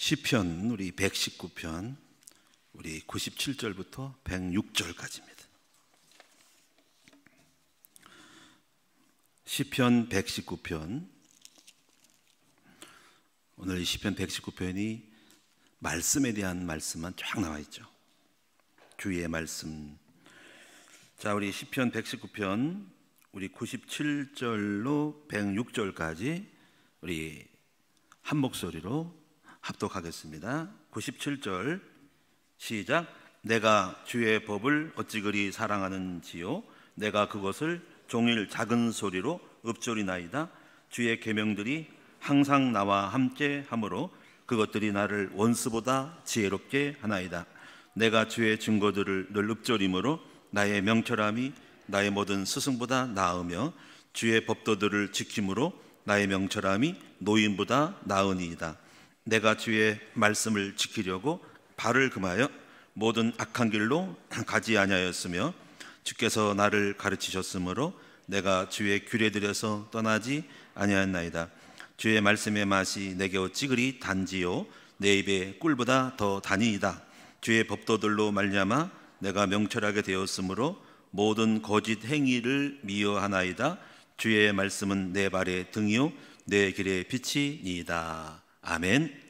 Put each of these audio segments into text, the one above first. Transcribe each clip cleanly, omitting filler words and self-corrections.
시편 우리 119편 우리 97절부터 106절까지입니다. 시편 119편. 오늘 이 시편 119편이 말씀에 대한 말씀만 쫙 나와 있죠. 주의 말씀. 자, 우리 시편 119편 우리 97절로 106절까지 우리 한 목소리로 합독하겠습니다. 97절 시작. 내가 주의 법을 어찌 그리 사랑하는지요, 내가 그것을 종일 작은 소리로 읊조리나이다. 주의 계명들이 항상 나와 함께 하므로 그것들이 나를 원수보다 지혜롭게 하나이다. 내가 주의 증거들을 늘 읊조림으로 나의 명철함이 나의 모든 스승보다 나으며 주의 법도들을 지킴으로 나의 명철함이 노인보다 나으니이다. 내가 주의 말씀을 지키려고 발을 금하여 모든 악한 길로 가지 아니하였으며 주께서 나를 가르치셨으므로 내가 주의 규례들에서 떠나지 아니하였나이다. 주의 말씀의 맛이 내게 어찌 그리 단지요, 내 입에 꿀보다 더 다니이다. 주의 법도들로 말미암아 내가 명철하게 되었으므로 모든 거짓 행위를 미워하나이다. 주의 말씀은 내 발의 등이요 내 길의 빛이니이다. 아멘.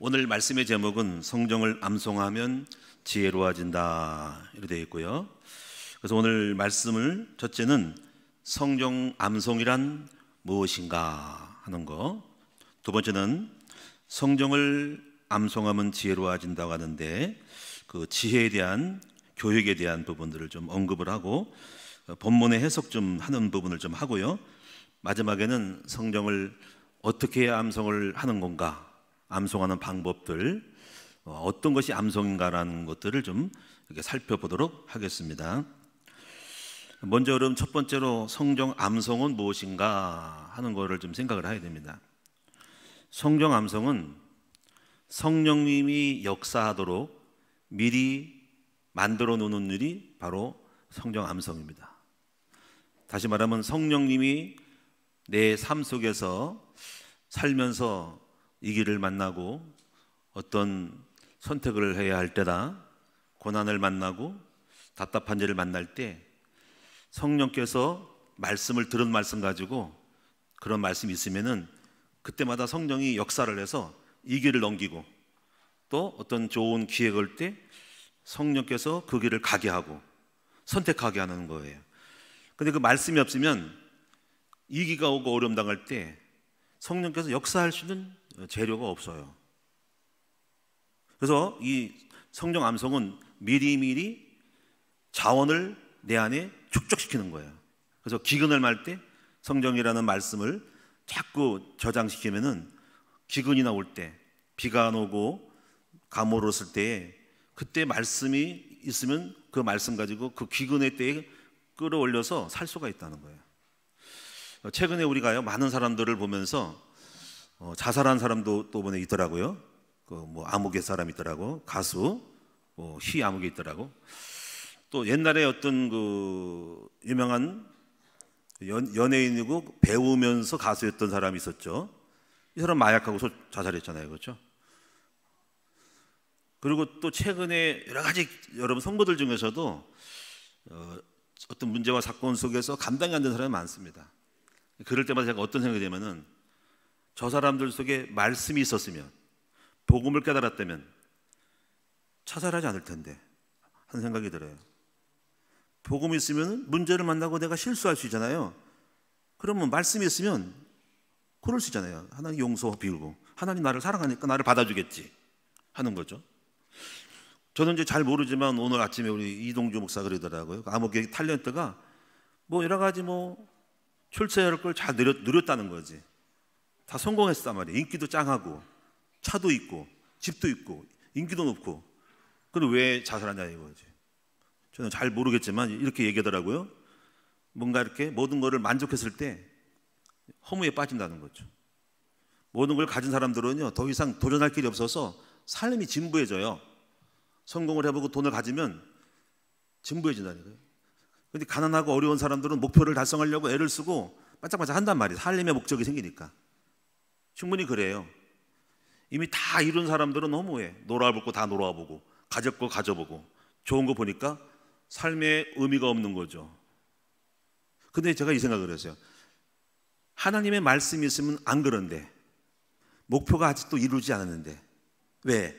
오늘 말씀의 제목은 성경을 암송하면 지혜로워진다 이렇게 되어 있고요. 그래서 오늘 말씀을 첫째는 성경 암송이란 무엇인가 하는 거, 두 번째는 성경을 암송하면 지혜로워진다고 하는데 그 지혜에 대한 교육에 대한 부분들을 좀 언급을 하고 본문의 해석 좀 하는 부분을 좀 하고요. 마지막에는 성경을 어떻게 암송을 하는 건가, 암송하는 방법들, 어떤 것이 암송인가라는 것들을 좀 이렇게 살펴보도록 하겠습니다. 먼저 그럼 첫 번째로 성경 암송은 무엇인가 하는 거를 좀 생각을 해야 됩니다. 성경 암송은 성령님이 역사하도록 미리 만들어 놓는 일이 바로 성경 암송입니다. 다시 말하면 성령님이 내 삶 속에서 살면서 이 길을 만나고 어떤 선택을 해야 할 때다, 고난을 만나고 답답한 일을 만날 때 성령께서 말씀을 들은 말씀 가지고 그런 말씀이 있으면은 그때마다 성령이 역사를 해서 이 길을 넘기고 또 어떤 좋은 기회가 올 때 성령께서 그 길을 가게 하고 선택하게 하는 거예요. 근데 그 말씀이 없으면 위기가 오고 어려움 당할 때 성령께서 역사할 수 있는 재료가 없어요. 그래서 이 성경 암송은 미리미리 자원을 내 안에 축적시키는 거예요. 그래서 기근을 말 때 성경이라는 말씀을 자꾸 저장시키면은 기근이 나올 때, 비가 안 오고 가물었을 때 그때 말씀이 있으면 그 말씀 가지고 그 기근의 때에 끌어올려서 살 수가 있다는 거예요. 최근에 우리가요 많은 사람들을 보면서 자살한 사람도 또 보내 있더라고요. 그 뭐 아무개 사람 있더라고, 가수 휘 아무개 있더라고. 또 옛날에 어떤 그 유명한 연예인이고 배우면서 가수였던 사람이 있었죠. 이 사람 마약하고 자살했잖아요, 그렇죠? 그리고 또 최근에 여러 가지 여러분 성도들 중에서도 어떤 문제와 사건 속에서 감당이 안 되는 사람이 많습니다. 그럴 때마다 제가 어떤 생각이 되면은 저 사람들 속에 말씀이 있었으면, 복음을 깨달았다면 자살하지 않을 텐데 하는 생각이 들어요. 복음이 있으면 문제를 만나고 내가 실수할 수 있잖아요. 그러면 말씀이 있으면 그럴 수 있잖아요. 하나님 용서 비우고 하나님 나를 사랑하니까 나를 받아주겠지 하는 거죠. 저는 이제 잘 모르지만 오늘 아침에 우리 이동주 목사 그러더라고요. 아무개 탤런트가 뭐 여러 가지 뭐 출세할 걸 잘 누렸다는 거지. 다 성공했단 말이에요. 인기도 짱하고 차도 있고 집도 있고 인기도 높고. 그런데 왜 자살하냐 이거지. 저는 잘 모르겠지만 이렇게 얘기하더라고요. 뭔가 이렇게 모든 거를 만족했을 때 허무에 빠진다는 거죠. 모든 걸 가진 사람들은요 더 이상 도전할 길이 없어서 삶이 진부해져요. 성공을 해보고 돈을 가지면 진부해진다는 거예요. 그런데 가난하고 어려운 사람들은 목표를 달성하려고 애를 쓰고 반짝반짝 한단 말이에요. 살림의 목적이 생기니까. 충분히 그래요. 이미 다 이룬 사람들은 너무해. 놀아볼 거 다 놀아보고, 가질 거 가져보고, 좋은 거 보니까 삶에 의미가 없는 거죠. 근데 제가 이 생각을 했어요. 하나님의 말씀이 있으면 안 그런데, 목표가 아직도 이루지 않았는데, 왜?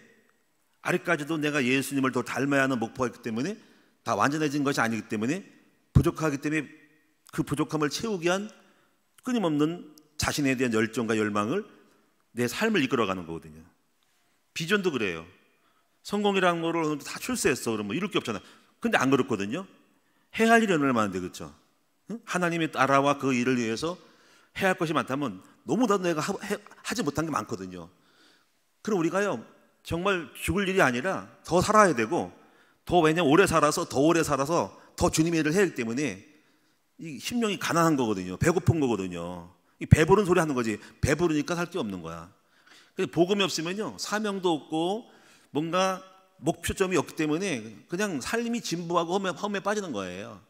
아직까지도 내가 예수님을 더 닮아야 하는 목표가 있기 때문에, 다 완전해진 것이 아니기 때문에, 부족하기 때문에 그 부족함을 채우기 위한 끊임없는 자신에 대한 열정과 열망을 내 삶을 이끌어가는 거거든요. 비전도 그래요. 성공이라는 거를 다 출세했어 그러면 이룰 게 없잖아. 근데 안 그렇거든요. 해야 할 일이 얼마나 많은데, 그렇죠? 하나님의 나라와 그 일을 위해서 해야 할 것이 많다면 너무나도 내가 하지 못한 게 많거든요. 그럼 우리가요, 정말 죽을 일이 아니라 더 살아야 되고, 왜냐면 오래 살아서 더 주님의 일을 해야 하기 때문에 이 심령이 가난한 거거든요. 배고픈 거거든요. 이 배부른 소리 하는 거지. 배부르니까 살 게 없는 거야. 복음이 없으면요, 사명도 없고 뭔가 목표점이 없기 때문에 그냥 삶이 진부하고 험에 빠지는 거예요.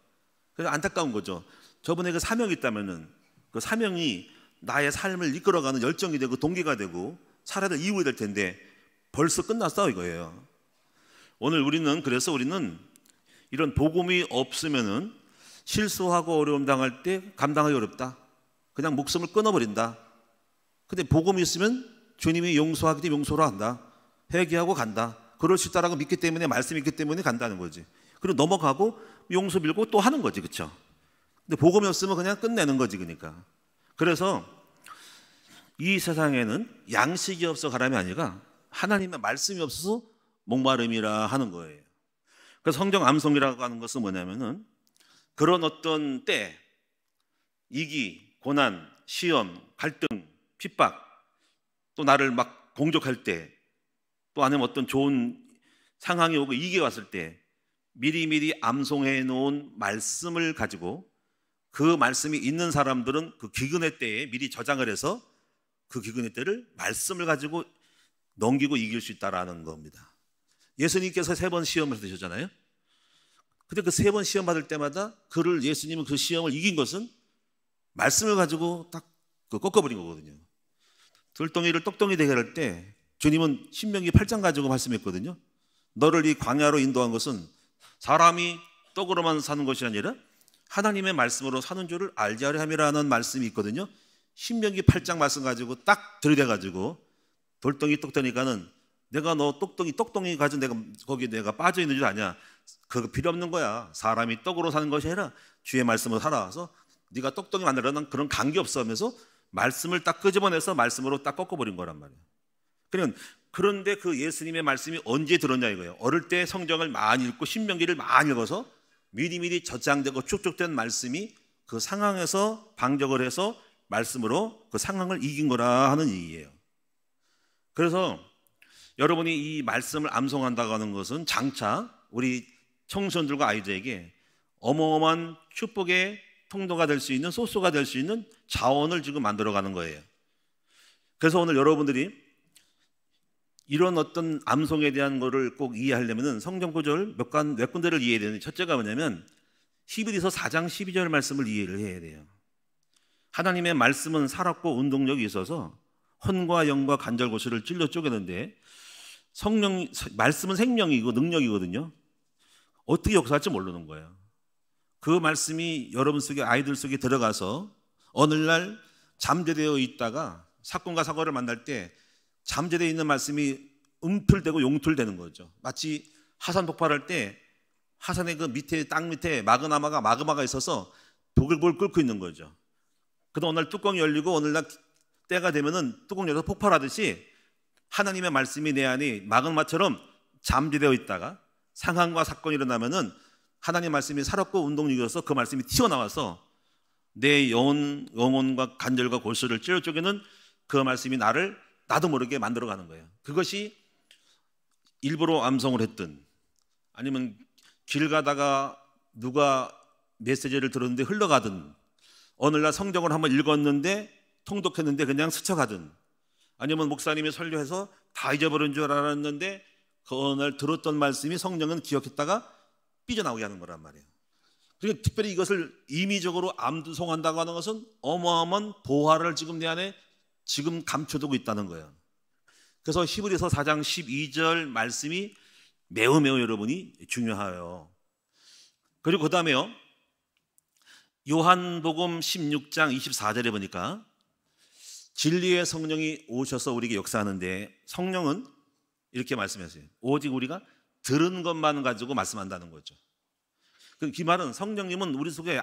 그래서 안타까운 거죠. 저번에 그 사명이 있다면은 그 사명이 나의 삶을 이끌어가는 열정이 되고 동기가 되고 살아야 될 이유가 될 텐데 벌써 끝났어 이거예요. 그래서 우리는 이런 복음이 없으면은 실수하고 어려움 당할 때 감당하기 어렵다. 그냥 목숨을 끊어버린다. 근데 복음이 있으면 주님이 용서하기 때문에 용서로 한다. 회개하고 간다. 그럴 수 있다라고 믿기 때문에, 말씀이 있기 때문에 간다는 거지. 그리고 넘어가고 용서 빌고 또 하는 거지, 그렇죠? 근데 복음이 없으면 그냥 끝내는 거지, 그러니까. 그래서 이 세상에는 양식이 없어 가람이 아니라 하나님의 말씀이 없어서 목마름이라 하는 거예요. 그래서 성경 암송이라고 하는 것은 뭐냐면은 그런 어떤 때, 이기, 고난, 시험, 갈등, 핍박, 또 나를 막 공격할 때, 또 아니면 어떤 좋은 상황이 오고 이게 왔을 때 미리미리 암송해 놓은 말씀을 가지고, 그 말씀이 있는 사람들은 그 기근의 때에 미리 저장을 해서 그 기근의 때를 말씀을 가지고 넘기고 이길 수 있다라는 겁니다. 예수님께서 3번 시험을 받으셨잖아요. 근데 그 3번 시험 받을 때마다 예수님은 그 시험을 이긴 것은 말씀을 가지고 딱 꺾어버린 거거든요. 들덩이를 똑덩이 되게 할 때 주님은 신명기 8장 가지고 말씀했거든요. 너를 이 광야로 인도한 것은 사람이 떡으로만 사는 것이 아니라 하나님의 말씀으로 사는 줄을 알게 하려 함이라는 말씀이 있거든요. 신명기 8장 말씀 가지고 딱 들이대가지고 돌덩이 똑덩이가는 내가 너 똑덩이 가지고 거기에 내가 빠져 있는 줄 아냐. 그거 필요 없는 거야. 사람이 떡으로 사는 것이 아니라 주의 말씀으로 살아서 네가 똑똑히 만들어낸 그런 관계 없어 하면서 말씀을 딱 끄집어내서 말씀으로 딱 꺾어버린 거란 말이에요. 그런데 그 예수님의 말씀이 언제 들었냐 이거예요. 어릴 때 성경을 많이 읽고 신명기를 많이 읽어서 미리미리 저장되고 축적된 말씀이 그 상황에서 방적을 해서 말씀으로 그 상황을 이긴 거라 하는 얘기예요. 그래서 여러분이 이 말씀을 암송한다고 하는 것은 장차 우리 청소년들과 아이들에게 어마어마한 축복의 통로가 될 수 있는, 소스가 될 수 있는 자원을 지금 만들어가는 거예요. 그래서 오늘 여러분들이 이런 어떤 암송에 대한 거를 꼭 이해하려면 성경 구절 몇 군데를 이해해야 되는데, 첫째가 뭐냐면 히브리서 4장 12절 말씀을 이해를 해야 돼요. 하나님의 말씀은 살았고 운동력이 있어서 혼과 영과 관절 고시를 찔러 쪼개는데, 말씀은 생명이고 능력이거든요. 어떻게 역사할지 모르는 거예요. 그 말씀이 여러분 속에, 아이들 속에 들어가서 어느 날 잠재되어 있다가 사건과 사고를 만날 때 잠재되어 있는 말씀이 움틀대고 용틀되는 거죠. 마치 화산 폭발할 때 화산의 그 밑에, 땅 밑에 마그마가 있어서 보글보글 끓고 있는 거죠. 그래서 어느 날 뚜껑이 열리고 어느 날 때가 되면은 뚜껑 열어서 폭발하듯이 하나님의 말씀이 내 안에 마그마처럼 잠재되어 있다가 상황과 사건이 일어나면은 하나님의 말씀이 살았고 운동력이어서 그 말씀이 튀어나와서 내 영혼과 관절과 골수를 찔러 쪼개는 그 말씀이 나도 모르게 만들어가는 거예요. 그것이 일부러 암송을 했든 아니면 길 가다가 누가 메시지를 들었는데 흘러가든, 어느 날 성경을 한번 읽었는데 통독했는데 그냥 스쳐가든, 아니면 목사님이 설교해서 다 잊어버린 줄 알았는데 그 어느 날 들었던 말씀이 성령은 기억했다가 삐져나오게 하는 거란 말이에요. 그리고 특별히 이것을 임의적으로 암송한다고 하는 것은 어마어마한 보화를 지금 내 안에 지금 감춰두고 있다는 거예요. 그래서 히브리서 4장 12절 말씀이 매우 여러분이 중요해요. 그리고 그 다음에요, 요한복음 16장 24절에 보니까 진리의 성령이 오셔서 우리에게 역사하는데, 성령은 이렇게 말씀하세요. 오직 우리가 들은 것만 가지고 말씀한다는 거죠. 그 말은 성령님은 우리 속에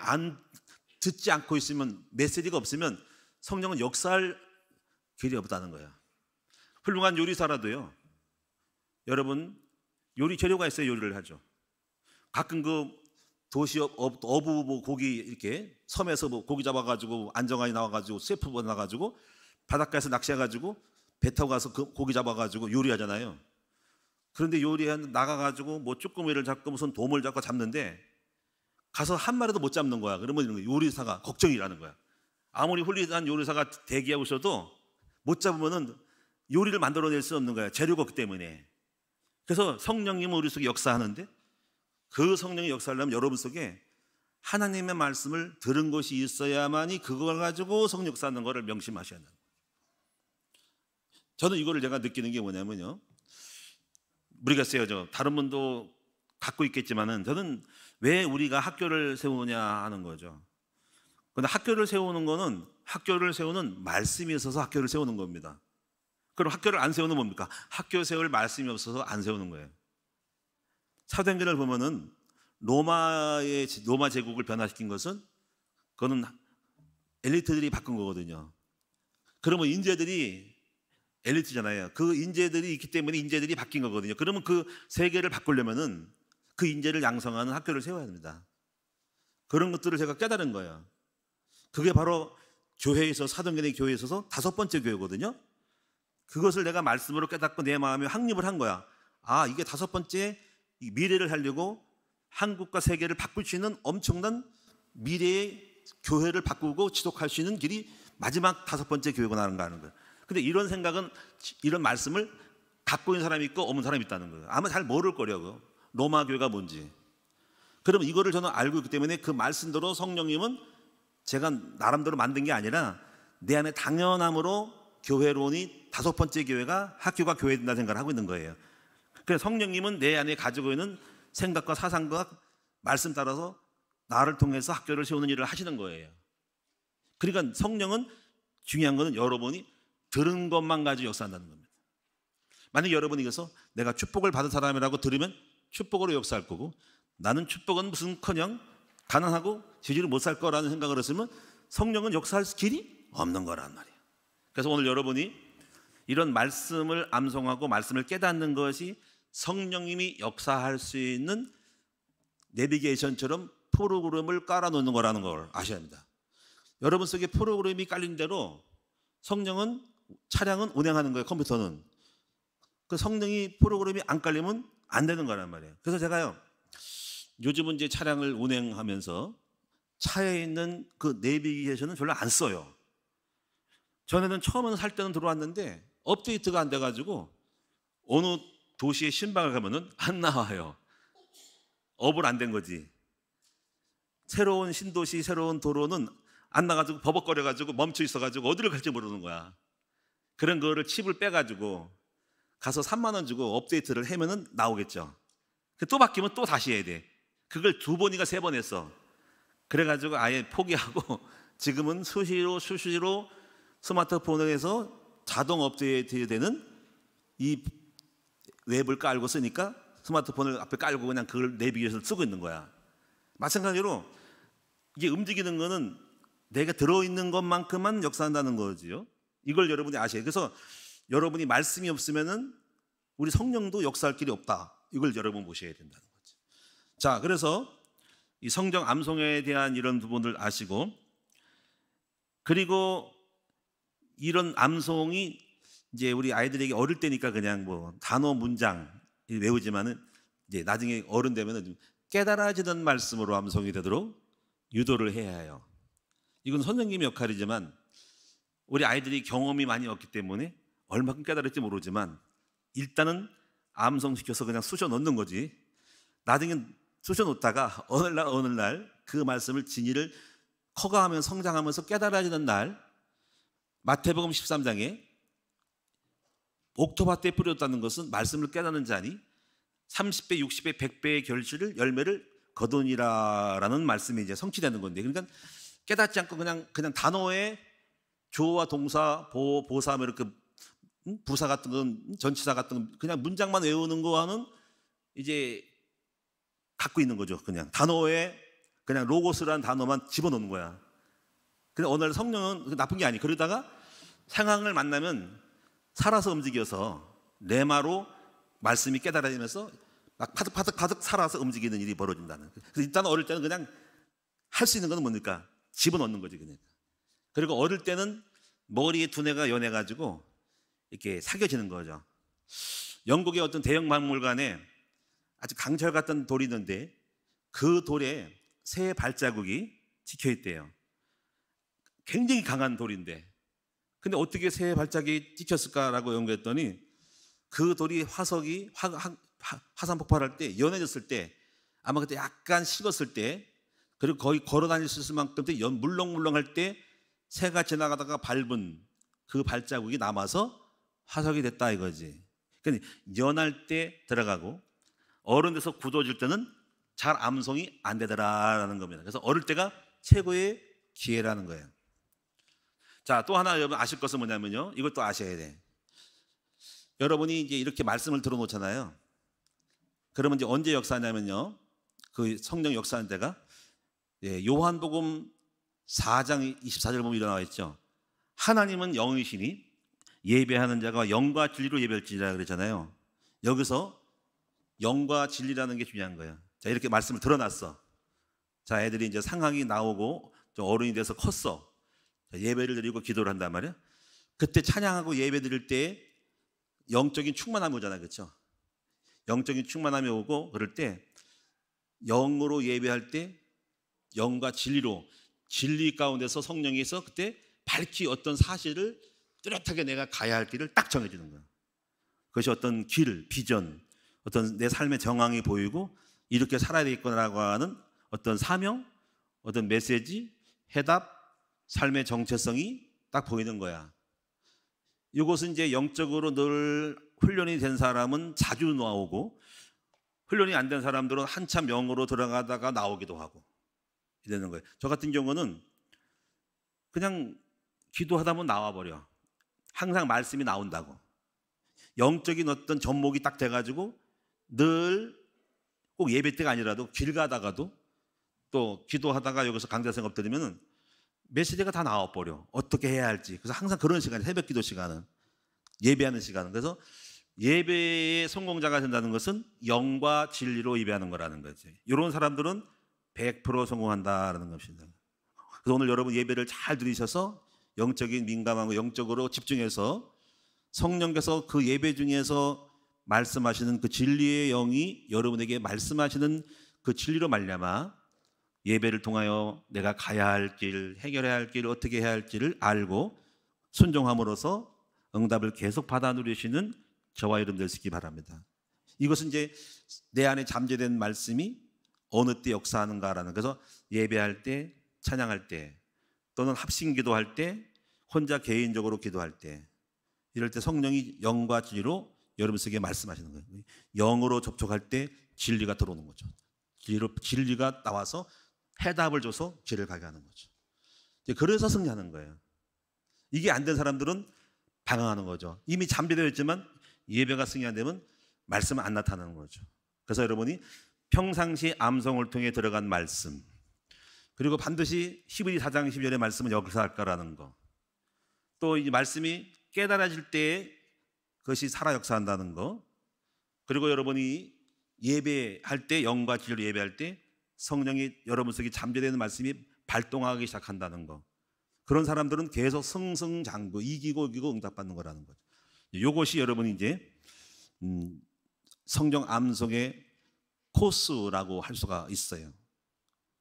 듣지 않고 있으면, 메시지가 없으면 성령은 역사할 길이 없다는 거예요. 훌륭한 요리사라도요, 여러분, 요리 재료가 있어야 요리를 하죠. 가끔 그 도시 어부 뭐 고기 이렇게 섬에서 뭐 고기 잡아가지고 안정환이 나와가지고 셰프가 나와가지고 바닷가에서 낚시해가지고 배 타고 가서 그 고기 잡아가지고 요리하잖아요. 그런데 나가가지고 뭐 쭈꾸미를 잡고 무슨 돔을 잡고 잡는데 가서 한 마리도 못 잡는 거야. 그러면 요리사가 걱정이라는 거야. 아무리 훌륭한 요리사가 대기하고 있어도 못 잡으면은 요리를 만들어낼 수 없는 거야. 재료가 없기 때문에. 그래서 성령님은 우리 속에 역사하는데, 그 성령이 역사하려면 여러분 속에 하나님의 말씀을 들은 것이 있어야만이 그걸 가지고 성령 역사하는 것을 명심하셔야 합니다. 저는 이거를 제가 느끼는 게 뭐냐면요, 모르겠어요. 다른 분도 갖고 있겠지만은, 저는 왜 우리가 학교를 세우냐 하는 거죠. 그런데 학교를 세우는 거는 학교를 세우는 말씀이 있어서 학교를 세우는 겁니다. 그럼 학교를 안 세우는 뭡니까? 학교 세울 말씀이 없어서 안 세우는 거예요. 사도행전을 보면은 로마 제국을 변화시킨 것은, 그거는 엘리트들이 바꾼 거거든요. 그러면 인재들이 엘리트잖아요. 그 인재들이 있기 때문에 인재들이 바뀐 거거든요. 그러면 그 세계를 바꾸려면은 그 인재를 양성하는 학교를 세워야 됩니다. 그런 것들을 제가 깨달은 거예요. 그게 바로 교회에 있어서, 사도행전의 교회에 있어서 5번째 교회거든요. 그것을 내가 말씀으로 깨닫고 내 마음에 확립을 한 거야. 아, 이게 5번째 미래를 하려고 한국과 세계를 바꿀 수 있는 엄청난 미래의 교회를 바꾸고 지속할 수 있는 길이 마지막 5번째 교회가 하는 거예요. 근데 이런 생각은, 이런 말씀을 갖고 있는 사람이 있고 없는 사람이 있다는 거예요. 아마 잘 모를 거려고, 로마 교회가 뭔지. 그러면 이거를 저는 알고 있기 때문에 그 말씀대로 성령님은 제가 나름대로 만든 게 아니라 내 안에 당연함으로 교회론이 5번째 교회가 학교가 교회 된다는 생각을 하고 있는 거예요. 그래서 성령님은 내 안에 가지고 있는 생각과 사상과 말씀 따라서 나를 통해서 학교를 세우는 일을 하시는 거예요. 그러니까 성령은, 중요한 거는 여러분이 들은 것만 가지고 역사한다는 겁니다. 만약 여러분이 그래서 내가 축복을 받은 사람이라고 들으면 축복으로 역사할 거고, 나는 축복은 무슨커녕 가난하고 지지를 못 살 거라는 생각을 했으면 성령은 역사할 길이 없는 거란 말이에요. 그래서 오늘 여러분이 이런 말씀을 암송하고 말씀을 깨닫는 것이 성령님이 역사할 수 있는 내비게이션처럼 프로그램을 깔아놓는 거라는 걸 아셔야 합니다. 여러분 속에 프로그램이 깔린 대로 성령은, 차량은 운행하는 거예요. 컴퓨터는. 그 성령이 프로그램이 안 깔리면 안 되는 거란 말이에요. 그래서 제가요, 요즘은 이제 차량을 운행하면서 차에 있는 그 내비게이션은 별로 안 써요. 전에는 처음에는 살 때는 들어왔는데 업데이트가 안 돼가지고 어느 도시에 신방을 가면은 안 나와요. 업을 안 된 거지. 새로운 신도시, 새로운 도로는 안 나가지고 버벅거려가지고 멈춰 있어가지고 어디를 갈지 모르는 거야. 그런 거를 칩을 빼가지고 가서 3만 원 주고 업데이트를 하면은 나오겠죠. 또 바뀌면 또 다시 해야 돼. 그걸 2번인가 3번 했어. 그래가지고 아예 포기하고 지금은 수시로 스마트폰에서 자동 업데이트 되는 이 웹을 깔고 쓰니까 스마트폰을 앞에 깔고 그냥 그걸 내비게이션을 쓰고 있는 거야. 마찬가지로 이게 움직이는 거는 내가 들어있는 것만큼만 역사한다는 거지요. 이걸 여러분이 아셔야 해요. 그래서 여러분이 말씀이 없으면은 우리 성령도 역사할 길이 없다. 이걸 여러분 보셔야 된다는 거죠. 자, 그래서 이 성경 암송에 대한 이런 부분을 아시고, 그리고 이런 암송이 이제 우리 아이들에게 어릴 때니까 그냥 뭐 단어 문장 외우지만은 이제 나중에 어른 되면은 깨달아지는 말씀으로 암송이 되도록 유도를 해야 해요. 이건 선생님의 역할이지만 우리 아이들이 경험이 많이 없기 때문에 얼마큼 깨달을지 모르지만 일단은 암송시켜서 그냥 쑤셔 넣는 거지. 나중에 쑤셔 놓다가 어느 날 그 말씀을 진리를 커가하며 성장하면서 깨달아지는 날, 마태복음 13장에 옥토밭 때 뿌렸다는 것은 말씀을 깨닫는 자니 30배, 60배, 100배의 결실을 열매를 거두니라라는 말씀이 이제 성취되는 건데, 그러니까 깨닫지 않고 그냥 단어에 조와 동사, 보사 뭐 이렇게 부사 같은 건, 전치사 같은 건 그냥 문장만 외우는 거와는 이제 갖고 있는 거죠. 그냥 단어에 그냥 로고스라는 단어만 집어넣는 거야. 근데 오늘 성령은 나쁜 게 아니에요. 그러다가 상황을 만나면 살아서 움직여서 레마로 말씀이 깨달아지면서 막 파득파득 살아서 움직이는 일이 벌어진다는. 그래서 일단 어릴 때는 그냥 할 수 있는 건 뭡니까? 집어넣는 거지 그냥. 그리고 어릴 때는 머리에 두뇌가 연해가지고 이렇게 사겨지는 거죠. 영국의 어떤 대형 박물관에 아주 강철 같은 돌이 있는데 그 돌에 새 발자국이 찍혀 있대요. 굉장히 강한 돌인데, 근데 어떻게 새 발자국이 찍혔을까라고 연구했더니 그 돌이 화산 폭발할 때 연해졌을 때, 아마 그때 약간 식었을 때, 그리고 거의 걸어 다닐 수 있을 만큼 물렁물렁할 때 새가 지나가다가 밟은 그 발자국이 남아서 화석이 됐다 이거지. 그러니까 연할 때 들어가고 어른 돼서 굳어질 때는 잘 암송이 안 되더라라는 겁니다. 그래서 어릴 때가 최고의 기회라는 거예요. 자, 또 하나 여러분 아실 것은 뭐냐면요, 이것도 아셔야 돼. 여러분이 이제 이렇게 말씀을 들어놓잖아요. 그러면 이제 언제 역사냐면요, 그 성령 역사하는 때가 요한복음 4장 24절 보면 일어나와 있죠. 하나님은 영이시니 예배하는 자가 영과 진리로 예배할지니라 그랬잖아요. 여기서 영과 진리라는 게 중요한 거예요. 자, 이렇게 말씀을 들어놨어. 자, 애들이 이제 상황이 나오고 좀 어른이 돼서 컸어. 자, 예배를 드리고 기도를 한단 말이야. 그때 찬양하고 예배 드릴 때 영적인 충만함이 오잖아요. 그렇죠? 영적인 충만함이 오고 그럴 때 영으로 예배할 때 영과 진리로, 진리 가운데서 성령에서 그때 밝히 어떤 사실을 뚜렷하게 내가 가야 할 길을 딱 정해주는 거야. 그것이 어떤 길, 비전, 어떤 내 삶의 정황이 보이고 이렇게 살아야 되겠구나라고 하는 어떤 사명, 어떤 메시지, 해답, 삶의 정체성이 딱 보이는 거야. 이것은 이제 영적으로 늘 훈련이 된 사람은 자주 나오고, 훈련이 안 된 사람들은 한참 영으로 들어가다가 나오기도 하고 이러는 거예요. 저 같은 경우는 그냥 기도하다 보면 나와버려. 항상 말씀이 나온다고. 영적인 어떤 접목이 딱 돼가지고 늘 꼭 예배 때가 아니라도 길 가다가도 또 기도하다가 여기서 강좌 생업 들으면 메시지가 다 나와버려. 어떻게 해야 할지. 그래서 항상 그런 시간이, 새벽 기도 시간은, 예배하는 시간은. 그래서 예배의 성공자가 된다는 것은 영과 진리로 예배하는 거라는 거지. 이런 사람들은 100% 성공한다라는 것입니다. 그래서 오늘 여러분 예배를 잘 들으셔서 영적인 민감함과 영적으로 집중해서 성령께서 그 예배 중에서 말씀하시는 그 진리의 영이 여러분에게 말씀하시는 그 진리로 말미암아 예배를 통하여 내가 가야 할 길, 해결해야 할 길, 어떻게 해야 할지를 알고 순종함으로써 응답을 계속 받아 누리시는 저와 여러분 되시기 바랍니다. 이것은 이제 내 안에 잠재된 말씀이 어느 때 역사하는가라는, 그래서 예배할 때, 찬양할 때, 또는 합심 기도할 때, 혼자 개인적으로 기도할 때, 이럴 때 성령이 영과 진리로 여러분에게 말씀하시는 거예요. 영으로 접촉할 때 진리가 들어오는 거죠. 진리가 나와서 해답을 줘서 길을 가게 하는 거죠. 그래서 승리하는 거예요. 이게 안 된 사람들은 방황하는 거죠. 이미 잠재되어 있지만 예배가 승리 안 되면 말씀은 안 나타나는 거죠. 그래서 여러분이 평상시 암송을 통해 들어간 말씀, 그리고 반드시 히브리 4장 12절의 말씀은 역사할까라는 거, 또 이 말씀이 깨달아질 때 그것이 살아 역사한다는 거, 그리고 여러분이 예배할 때, 영과 진리로 예배할 때 성령이 여러분 속에 잠재되는 말씀이 발동하기 시작한다는 거, 그런 사람들은 계속 승승장구, 이기고 응답받는 거라는 거죠. 이것이 여러분이 이제 성령 암송의 코스라고 할 수가 있어요.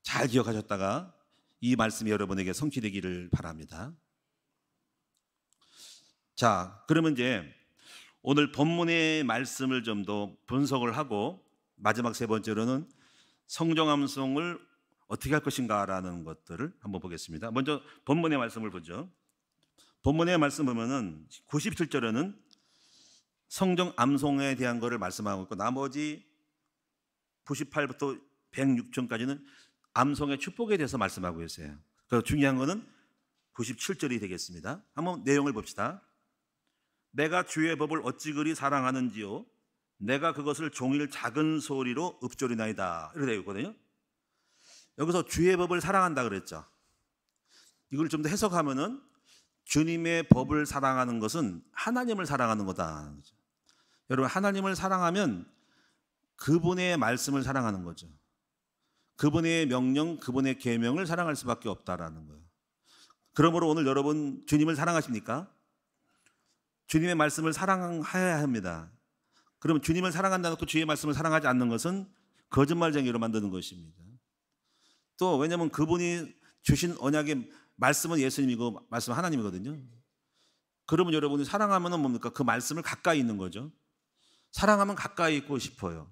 잘 기억하셨다가 이 말씀이 여러분에게 성취되기를 바랍니다. 자, 그러면 이제 오늘 본문의 말씀을 좀 더 분석을 하고 마지막 세 번째로는 성령 암송을 어떻게 할 것인가라는 것들을 한번 보겠습니다. 먼저 본문의 말씀을 보죠. 본문의 말씀 보면은 97절에는 성경 암송에 대한 거를 말씀하고 있고, 나머지 98부터 106절까지는 암송의 축복에 대해서 말씀하고 있어요. 그래서 중요한 거는 97절이 되겠습니다. 한번 내용을 봅시다. 내가 주의 법을 어찌 그리 사랑하는지요, 내가 그것을 종일 작은 소리로 읊조리나이다, 이렇게 되어 있거든요. 여기서 주의 법을 사랑한다 그랬죠. 이걸 좀 더 해석하면은 주님의 법을 사랑하는 것은 하나님을 사랑하는 거다. 여러분, 하나님을 사랑하면 그분의 말씀을 사랑하는 거죠. 그분의 명령, 그분의 계명을 사랑할 수밖에 없다라는 거예요. 그러므로 오늘 여러분 주님을 사랑하십니까? 주님의 말씀을 사랑해야 합니다. 그러면 주님을 사랑한다 놓고 주의 말씀을 사랑하지 않는 것은 거짓말쟁이로 만드는 것입니다. 또 왜냐하면 그분이 주신 언약의 말씀은 예수님이고 말씀은 하나님이거든요. 그러면 여러분이 사랑하면 뭡니까? 그 말씀을 가까이 있는 거죠. 사랑하면 가까이 있고 싶어요.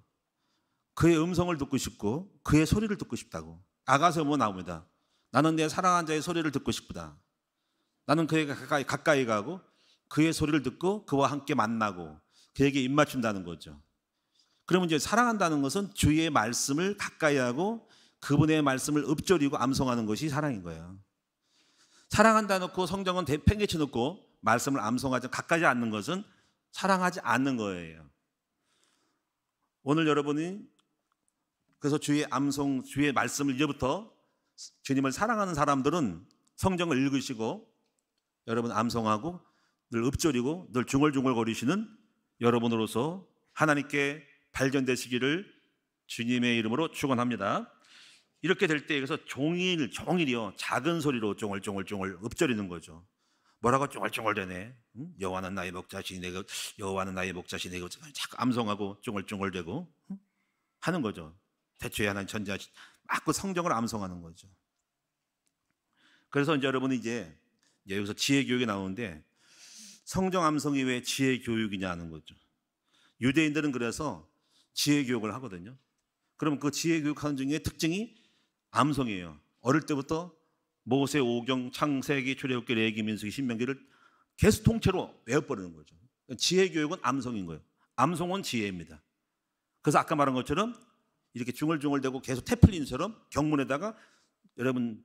그의 음성을 듣고 싶고 그의 소리를 듣고 싶다고. 아가서 보면 나옵니다. 나는 내 사랑한 자의 소리를 듣고 싶다. 나는 그에게 가까이 가고 그의 소리를 듣고 그와 함께 만나고 그에게 입맞춘다는 거죠. 그러면 이제 사랑한다는 것은 주의 말씀을 가까이 하고 그분의 말씀을 읊조리고 암송하는 것이 사랑인 거예요. 사랑한다 놓고 성경은 팽개쳐 놓고 말씀을 암송하지 가까이 않는 것은 사랑하지 않는 거예요. 오늘 여러분이 그래서 주의 암송, 주의 말씀을 이제부터 주님을 사랑하는 사람들은 성경을 읽으시고 여러분 암송하고 늘 읊조리고 늘 중얼중얼거리시는 여러분으로서 하나님께 발견되시기를 주님의 이름으로 축원합니다. 이렇게 될 때 여기서 종일이요 작은 소리로 쫑얼쫑얼쫑얼 읊조리는 거죠. 뭐라고 쫑얼쫑얼대네. 여호와는 나의 목자시니 내가 여호와는 나의 목자시니 내가 자꾸 암송하고 쫑얼쫑얼대고 하는 거죠. 대초에 하나님 전지하신 막 그 성경을 암송하는 거죠. 그래서 이제 여러분이 이제 여기서 지혜 교육이 나오는데 성경 암송이 왜 지혜 교육이냐 하는 거죠. 유대인들은 그래서 지혜 교육을 하거든요. 그러면 그 지혜 교육하는 중에 특징이 암송이에요. 어릴 때부터 모세, 오경, 창세기, 출애굽기, 레위기, 민수기, 신명기를 계속 통째로 외워버리는 거죠. 지혜 교육은 암송인 거예요. 암송은 지혜입니다. 그래서 아까 말한 것처럼 이렇게 중얼중얼대고 계속 태플린처럼 경문에다가 여러분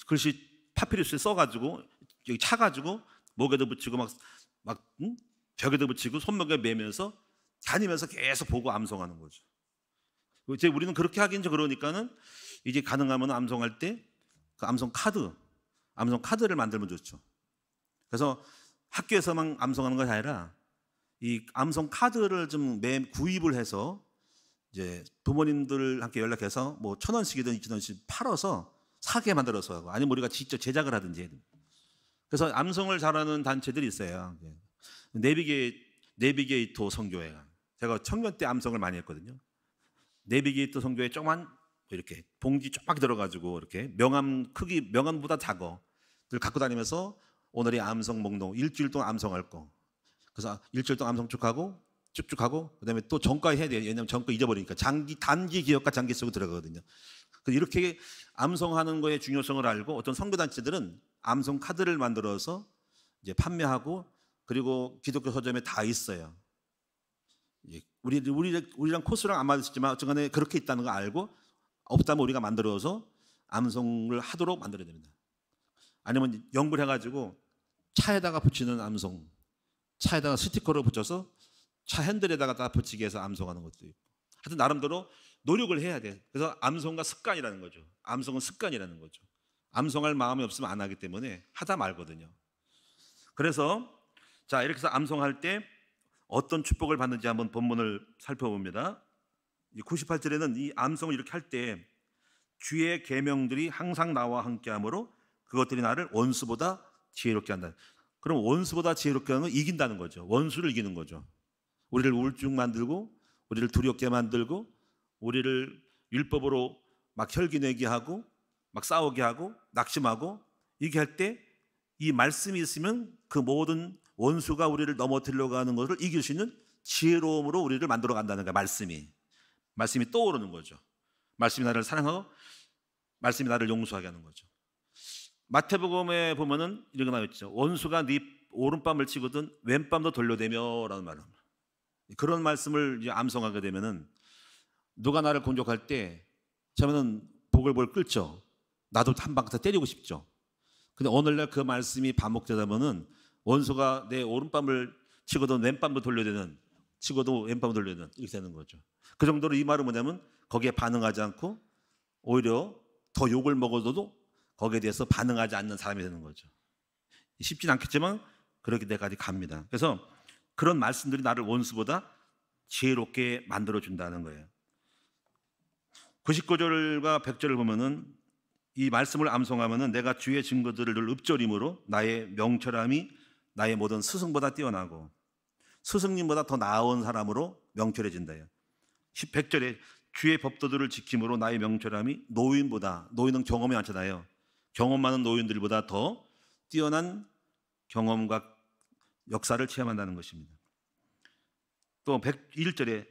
글씨 파피루스에 써가지고 여기 차가지고 목에도 붙이고 막 벽에도 붙이고 손목에 매면서 다니면서 계속 보고 암송하는 거죠. 이제 우리는 그렇게 하긴 좀 그러니까는 이제 가능하면 암송할 때 그 암송 카드를 만들면 좋죠. 그래서 학교에서만 암송하는 것이 아니라 이 암송 카드를 좀 구입을 해서 이제 부모님들 함께 연락해서 뭐 1,000원씩이든 2,000원씩 팔아서 사게 만들어서 하고 아니면 우리가 직접 제작을 하든지. 그래서 암송을 잘하는 단체들이 있어요. 내비게이터 선교회. 제가 청년 때 암송을 많이 했거든요. 내비게이터 선교회 조그만 이렇게 봉지 조그맣게 들어가지고 이렇게 명함 크기 명함보다 작어 늘 갖고 다니면서 오늘의 암송 목록 일주일 동안 암송할 거. 그래서 일주일 동안 암송 쭉쭉 하고 그다음에 또 전과 해야 돼요. 왜냐하면 전과 잊어버리니까 단기 기억과 장기 속으로 들어가거든요. 이렇게 암송하는 거의 중요성을 알고 어떤 선교단체들은 암송 카드를 만들어서 이제 판매하고 그리고 기독교 서점에 다 있어요. 우리랑 코스랑 안 맞으시지만 어쨌거나 그렇게 있다는 거 알고 없다면 우리가 만들어서 암송을 하도록 만들어야 됩니다. 아니면 연구를 해가지고 차에다가 붙이는 암송, 차에다가 스티커를 붙여서 차 핸들에다가 다 붙이게 해서 암송하는 것도 있고. 하여튼 나름대로 노력을 해야 돼. 그래서 암송과 습관이라는 거죠. 암송은 습관이라는 거죠. 암송할 마음이 없으면 안 하기 때문에 하다 말거든요. 그래서 자 이렇게 해서 암송할 때 어떤 축복을 받는지 한번 본문을 살펴봅니다. 98절에는 이 암송을 이렇게 할 때 주의 계명들이 항상 나와 함께하므로 그것들이 나를 원수보다 지혜롭게 한다. 그럼 원수보다 지혜롭게 하는 건 이긴다는 거죠. 원수를 이기는 거죠. 우리를 우울증 만들고 우리를 두렵게 만들고 우리를 율법으로 막 혈기내게 하고 막 싸우게 하고 낙심하고 이렇게 할 때 이 말씀이 있으면 그 모든 원수가 우리를 넘어뜨리려고 하는 것을 이길 수 있는 지혜로움으로 우리를 만들어 간다는 거예요. 말씀이 떠오르는 거죠. 말씀이 나를 사랑하고 말씀이 나를 용서하게 하는 거죠. 마태복음에 보면은 이런 거 나와 있죠. 원수가 네 오른밤을 치거든 왼밤도 돌려대며라는 말을 합니다. 그런 말씀을 이제 암송하게 되면은 누가 나를 공격할 때 처음에는 보글보글 끓죠. 나도 한 방 더 때리고 싶죠. 근데 오늘날 그 말씀이 반복되다 보면은 원수가 내 오른밤을 치고도 왼밤도 돌려대는, 치고도 왼밤을 돌려대는 이렇게 되는 거죠. 그 정도로 이 말은 뭐냐면 거기에 반응하지 않고 오히려 더 욕을 먹어도 거기에 대해서 반응하지 않는 사람이 되는 거죠. 쉽진 않겠지만 그렇게 때까지 갑니다. 그래서 그런 말씀들이 나를 원수보다 지혜롭게 만들어준다는 거예요. 99절과 100절을 보면은 이 말씀을 암송하면은 내가 주의 증거들을 늘 읊조림으로 나의 명철함이 나의 모든 스승보다 뛰어나고 스승님보다 더 나은 사람으로 명철해진다요. 100절에 주의 법도들을 지킴으로 나의 명철함이 노인보다, 노인은 경험이 많잖아요. 경험 많은 노인들보다 더 뛰어난 경험과 역사를 체험한다는 것입니다. 또 101절에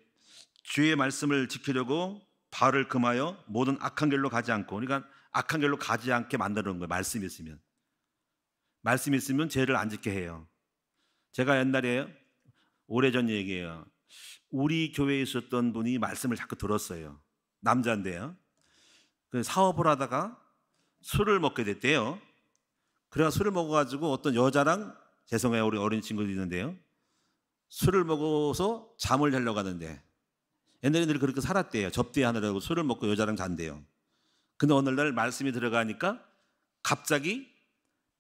주의 말씀을 지키려고 발을 금하여 모든 악한 길로 가지 않고, 그러니까 악한 길로 가지 않게 만드는 거예요. 말씀이 있으면. 말씀이 있으면 죄를 안 짓게 해요. 제가 옛날에 오래전 얘기예요. 우리 교회에 있었던 분이 말씀을 자꾸 들었어요. 남자인데요. 사업을 하다가 술을 먹게 됐대요. 그래서 술을 먹어가지고 어떤 여자랑, 죄송해요 우리 어린 친구도 있는데요, 술을 먹어서 잠을 자려고 하는데 옛날에 늘 그렇게 살았대요. 접대하느라고 술을 먹고 여자랑 잔대요. 근데 오늘날 말씀이 들어가니까 갑자기